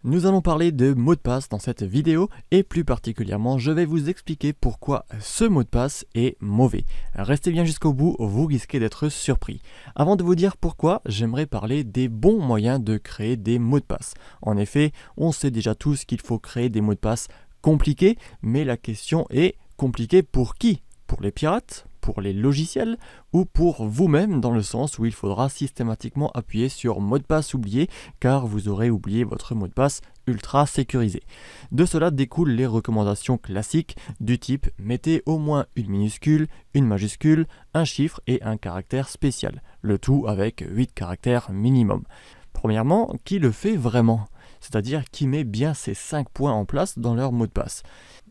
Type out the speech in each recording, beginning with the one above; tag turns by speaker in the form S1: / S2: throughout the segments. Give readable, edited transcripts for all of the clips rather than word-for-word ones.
S1: Nous allons parler de mots de passe dans cette vidéo et plus particulièrement je vais vous expliquer pourquoi ce mot de passe est mauvais. Restez bien jusqu'au bout, vous risquez d'être surpris. Avant de vous dire pourquoi, j'aimerais parler des bons moyens de créer des mots de passe. En effet, on sait déjà tous qu'il faut créer des mots de passe compliqués, mais la question est compliquée pour qui ? Pour les pirates ? Pour les logiciels ou pour vous-même dans le sens où il faudra systématiquement appuyer sur mot de passe oublié car vous aurez oublié votre mot de passe ultra sécurisé. De cela découlent les recommandations classiques du type mettez au moins une minuscule, une majuscule, un chiffre et un caractère spécial, le tout avec 8 caractères minimum. Premièrement, qui le fait vraiment ? C'est-à-dire qui met bien ces 5 points en place dans leur mot de passe.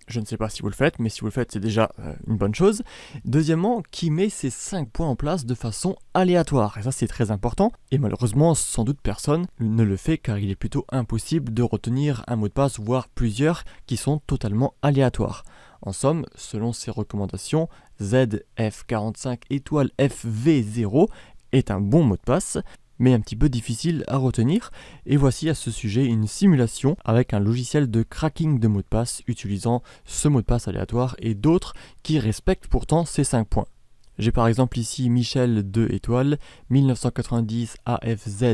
S1: Je ne sais pas si vous le faites, mais si vous le faites, c'est déjà une bonne chose. Deuxièmement, qui met ces 5 points en place de façon aléatoire. Et ça, c'est très important. Et malheureusement, sans doute personne ne le fait car il est plutôt impossible de retenir un mot de passe, voire plusieurs, qui sont totalement aléatoires. En somme, selon ces recommandations, ZF45 étoile FV0 est un bon mot de passe, mais un petit peu difficile à retenir. Et voici à ce sujet une simulation avec un logiciel de cracking de mots de passe utilisant ce mot de passe aléatoire et d'autres qui respectent pourtant ces 5 points. J'ai par exemple ici Michel 2 étoiles, 1990 AFZ+,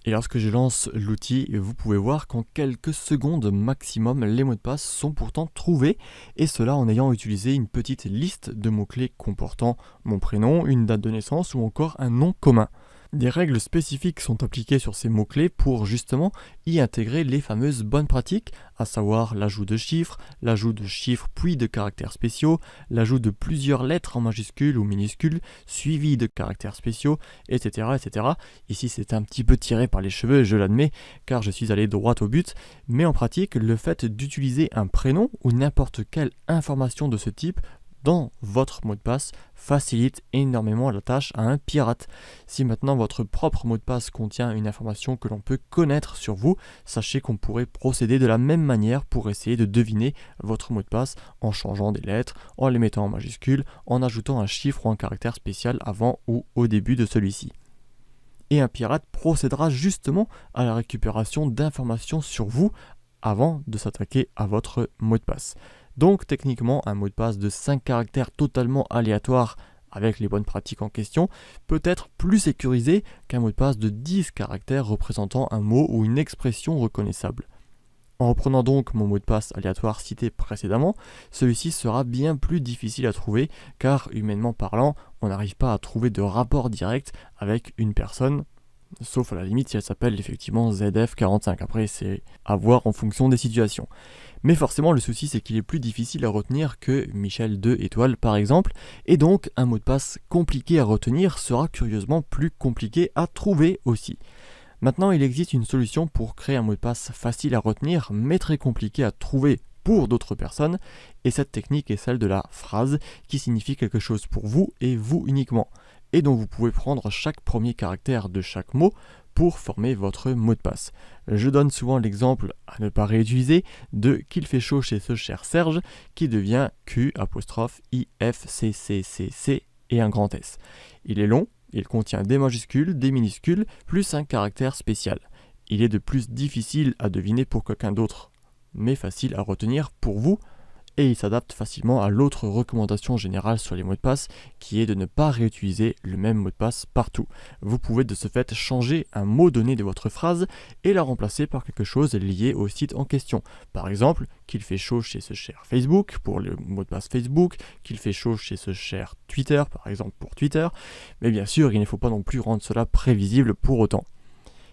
S1: et lorsque je lance l'outil, vous pouvez voir qu'en quelques secondes maximum, les mots de passe sont pourtant trouvés, et cela en ayant utilisé une petite liste de mots-clés comportant mon prénom, une date de naissance ou encore un nom commun. Des règles spécifiques sont appliquées sur ces mots-clés pour justement y intégrer les fameuses bonnes pratiques, à savoir l'ajout de chiffres puis de caractères spéciaux, l'ajout de plusieurs lettres en majuscules ou minuscules, suivies de caractères spéciaux, etc., etc. Ici c'est un petit peu tiré par les cheveux, je l'admets, car je suis allé droit au but, mais en pratique, le fait d'utiliser un prénom ou n'importe quelle information de ce type dans votre mot de passe facilite énormément la tâche à un pirate. Si maintenant votre propre mot de passe contient une information que l'on peut connaître sur vous, sachez qu'on pourrait procéder de la même manière pour essayer de deviner votre mot de passe en changeant des lettres, en les mettant en majuscules, en ajoutant un chiffre ou un caractère spécial avant ou au début de celui-ci. Et un pirate procédera justement à la récupération d'informations sur vous avant de s'attaquer à votre mot de passe. Donc techniquement, un mot de passe de 5 caractères totalement aléatoire avec les bonnes pratiques en question peut être plus sécurisé qu'un mot de passe de 10 caractères représentant un mot ou une expression reconnaissable. En reprenant donc mon mot de passe aléatoire cité précédemment, celui-ci sera bien plus difficile à trouver car humainement parlant, on n'arrive pas à trouver de rapport direct avec une personne, sauf à la limite si elle s'appelle effectivement ZF45. Après, c'est à voir en fonction des situations. Mais forcément, le souci, c'est qu'il est plus difficile à retenir que Michel 2 étoiles par exemple, et donc un mot de passe compliqué à retenir sera curieusement plus compliqué à trouver aussi. Maintenant, il existe une solution pour créer un mot de passe facile à retenir, mais très compliqué à trouver pour d'autres personnes, et cette technique est celle de la phrase, qui signifie quelque chose pour vous et vous uniquement, et dont vous pouvez prendre chaque premier caractère de chaque mot pour former votre mot de passe. Je donne souvent l'exemple, à ne pas réutiliser, de « qu'il fait chaud chez ce cher Serge » qui devient Q''IFCCCC et un grand S. Il est long, il contient des majuscules, des minuscules, plus un caractère spécial. Il est de plus difficile à deviner pour quelqu'un d'autre, mais facile à retenir pour vous, et il s'adapte facilement à l'autre recommandation générale sur les mots de passe qui est de ne pas réutiliser le même mot de passe partout. Vous pouvez de ce fait changer un mot donné de votre phrase et la remplacer par quelque chose lié au site en question. Par exemple, qu'il fait chaud chez ce cher Facebook pour le mot de passe Facebook, qu'il fait chaud chez ce cher Twitter par exemple pour Twitter, mais bien sûr il ne faut pas non plus rendre cela prévisible pour autant.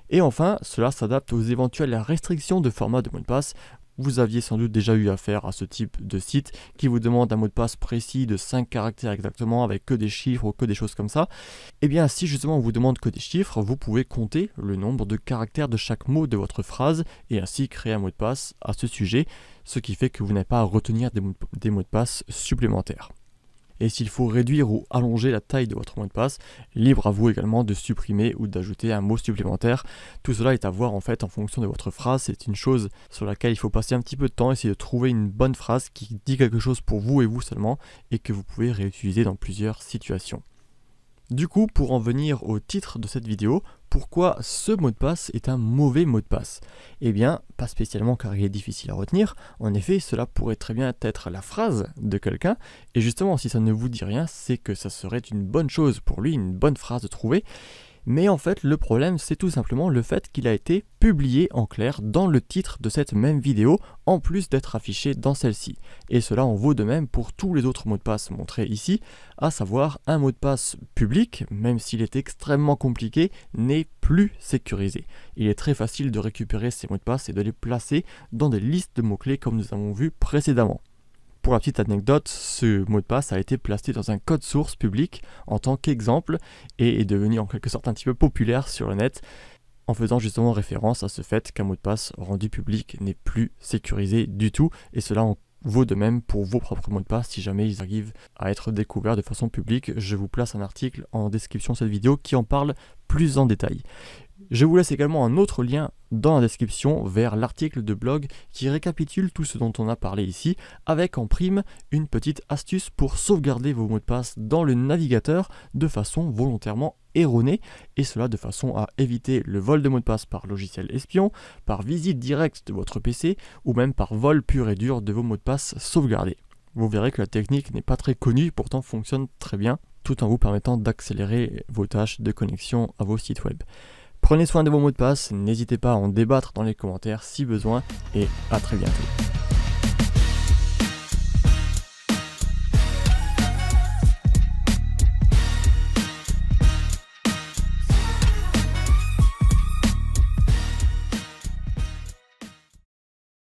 S1: Et enfin, cela s'adapte aux éventuelles restrictions de format de mot de passe. Vous aviez sans doute déjà eu affaire à ce type de site qui vous demande un mot de passe précis de 5 caractères exactement avec que des chiffres ou que des choses comme ça. Et bien si justement on vous demande que des chiffres, vous pouvez compter le nombre de caractères de chaque mot de votre phrase et ainsi créer un mot de passe à ce sujet, ce qui fait que vous n'avez pas à retenir des mots de passe supplémentaires. Et s'il faut réduire ou allonger la taille de votre mot de passe, libre à vous également de supprimer ou d'ajouter un mot supplémentaire. Tout cela est à voir en fait en fonction de votre phrase. C'est une chose sur laquelle il faut passer un petit peu de temps, essayer de trouver une bonne phrase qui dit quelque chose pour vous et vous seulement et que vous pouvez réutiliser dans plusieurs situations. Du coup, pour en venir au titre de cette vidéo, pourquoi ce mot de passe est un mauvais mot de passe? Eh bien, pas spécialement car il est difficile à retenir. En effet, cela pourrait très bien être la phrase de quelqu'un. Et justement, si ça ne vous dit rien, c'est que ça serait une bonne chose pour lui, une bonne phrase de trouver. Mais en fait, le problème, c'est tout simplement le fait qu'il a été publié en clair dans le titre de cette même vidéo, en plus d'être affiché dans celle-ci. Et cela en vaut de même pour tous les autres mots de passe montrés ici, à savoir un mot de passe public, même s'il est extrêmement compliqué, n'est plus sécurisé. Il est très facile de récupérer ces mots de passe et de les placer dans des listes de mots-clés comme nous avons vu précédemment. Pour la petite anecdote, ce mot de passe a été placé dans un code source public en tant qu'exemple et est devenu en quelque sorte un petit peu populaire sur le net en faisant justement référence à ce fait qu'un mot de passe rendu public n'est plus sécurisé du tout et cela en vaut de même pour vos propres mots de passe si jamais ils arrivent à être découverts de façon publique. Je vous place un article en description de cette vidéo qui en parle plus en détail. Je vous laisse également un autre lien dans la description vers l'article de blog qui récapitule tout ce dont on a parlé ici, avec en prime une petite astuce pour sauvegarder vos mots de passe dans le navigateur de façon volontairement erronée, et cela de façon à éviter le vol de mots de passe par logiciel espion, par visite directe de votre PC, ou même par vol pur et dur de vos mots de passe sauvegardés. Vous verrez que la technique n'est pas très connue, pourtant fonctionne très bien, tout en vous permettant d'accélérer vos tâches de connexion à vos sites web. Prenez soin de vos mots de passe, n'hésitez pas à en débattre dans les commentaires si besoin, et à très bientôt.